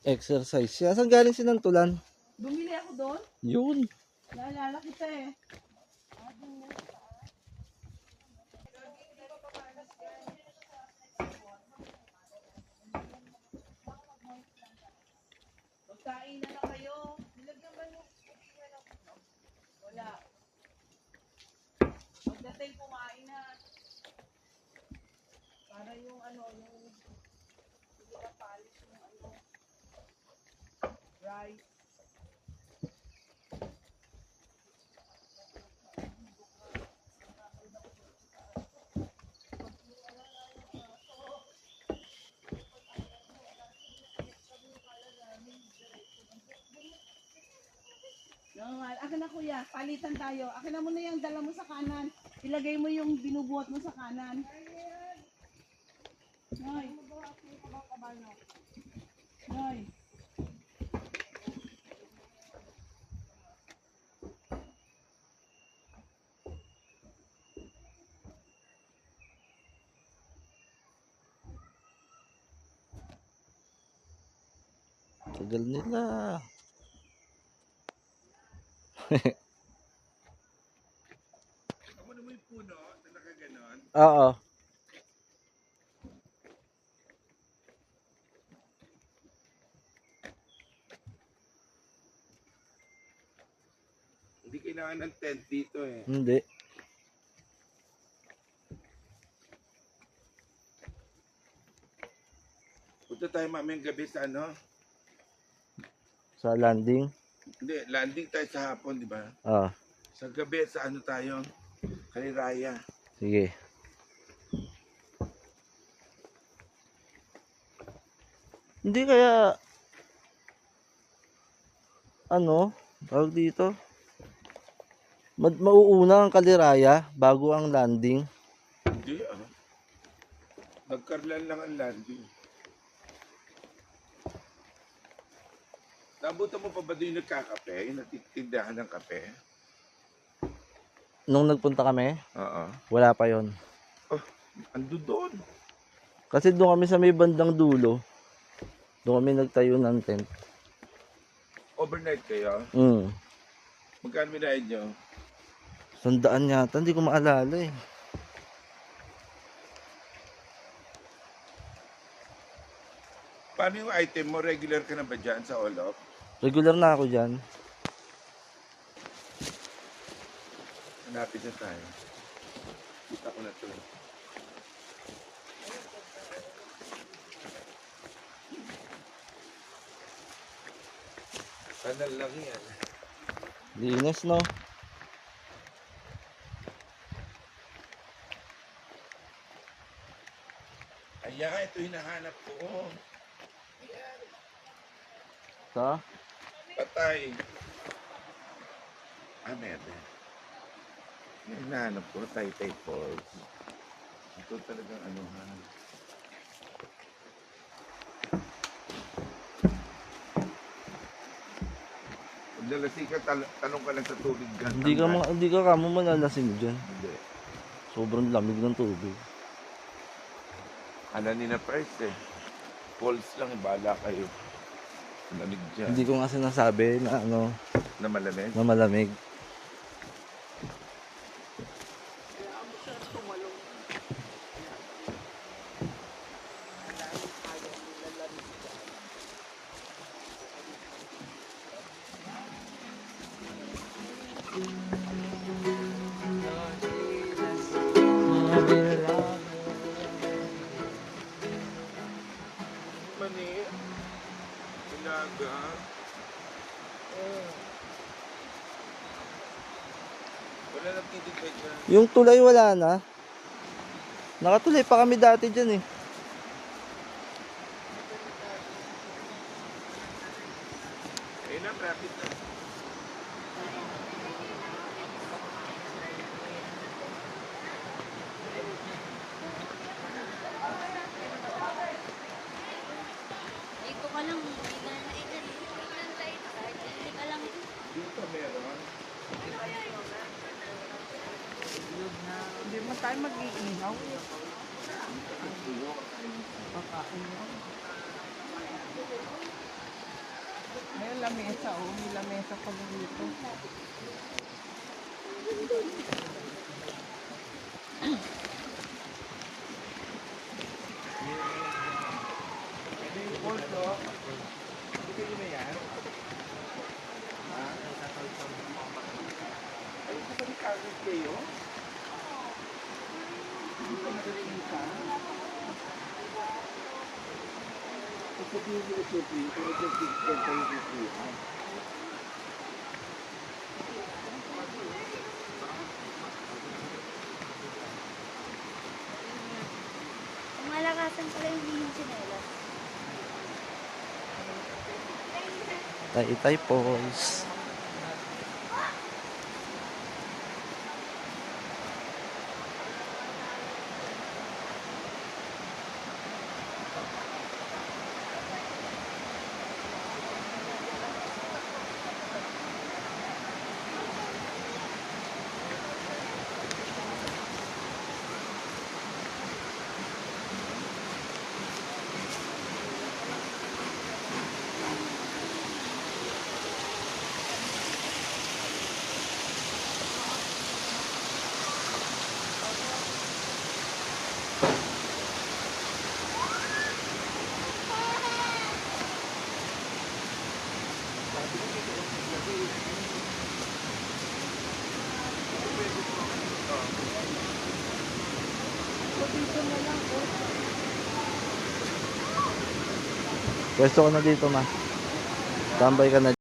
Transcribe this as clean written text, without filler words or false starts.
Exercise siya. Saan galing sinantulan? Bumili ako doon. Yun. Naalala kita eh. Magkain na lang kayo. Nilagyan ba yung wala. Pagdating kumain na. Para yung ano, yung hindi na palis yung ano. Rice. Akin na kuya, palitan tayo. Akin na muna yung dala mo sa kanan. Ilagay mo yung binubuhat mo sa kanan. Noy. Noy. Tagal nila. Ako naman yung puno na nakaganon. Oo. Hindi kailangan ng tent dito eh. Hindi. Punta tayo mamayang gabi sa ano? Sa landing. Hindi, landing tayo sa hapon, di ba? Ah, Sa gabi, sa ano tayo? Kaliraya. sige. Hindi kaya ano, tawag dito. Mauuna ang Kaliraya bago ang landing. Hindi ah. Nagkarlan lang ang landing. Nabutan mo pa ba doon yung nagkakape? Yung natitindahan ng kape? Nung nagpunta kami, Oo. wala pa yon. Oh, ando doon. Kasi doon kami sa may bandang dulo. Doon kami nagtayo ng tent. Overnight kayo? Magkano binayad nyo? 100 yata, hindi ko maalala eh. Paano yung item mo? Regular ka na ba dyan sa Olop? Regular na ako dyan. Hanapin na tayo. Kita ko na ito. Kanal lang yan. Linis, no? Ayan, ito hinahanap ko. Sa? Patay. Ah, meron. Yung hinahanap ko, Taytay Falls. Ito talagang ano ha. Pag nalasing ka, tanong ka lang sa tubig. Hindi ka kamo malalasing dyan. Hindi. Sobrang lamig ng tubig. Ala ni na price eh. Falls lang, bala kayo. Lamig dyan. Hindi ko nga sinasabi na ano, Na malamig. na malamig. Mani. Ilaga. Wala nang titigay dyan. Yung tulay wala na. Nakatuloy pa kami dati dyan eh. Ayun na, rapid na. Dito ka lang, hindi ka na ikan. Hindi ka lang. Dito meron. Hindi mo tayo mag-iihaw. Kakain mo. May lamesa, oh. May lamesa pala dito. Ito yung polso. Hindi kayo na yan? Ha? Ay, sa pag-carpet kayo? Hindi ka nakikita? Kasi hindi ko supli, pero nag-picture kayo kukuha. Malakasan pala yung bihing tsinelas. Taytay Falls. Pwesto ka na dito, ma. Tambay ka na.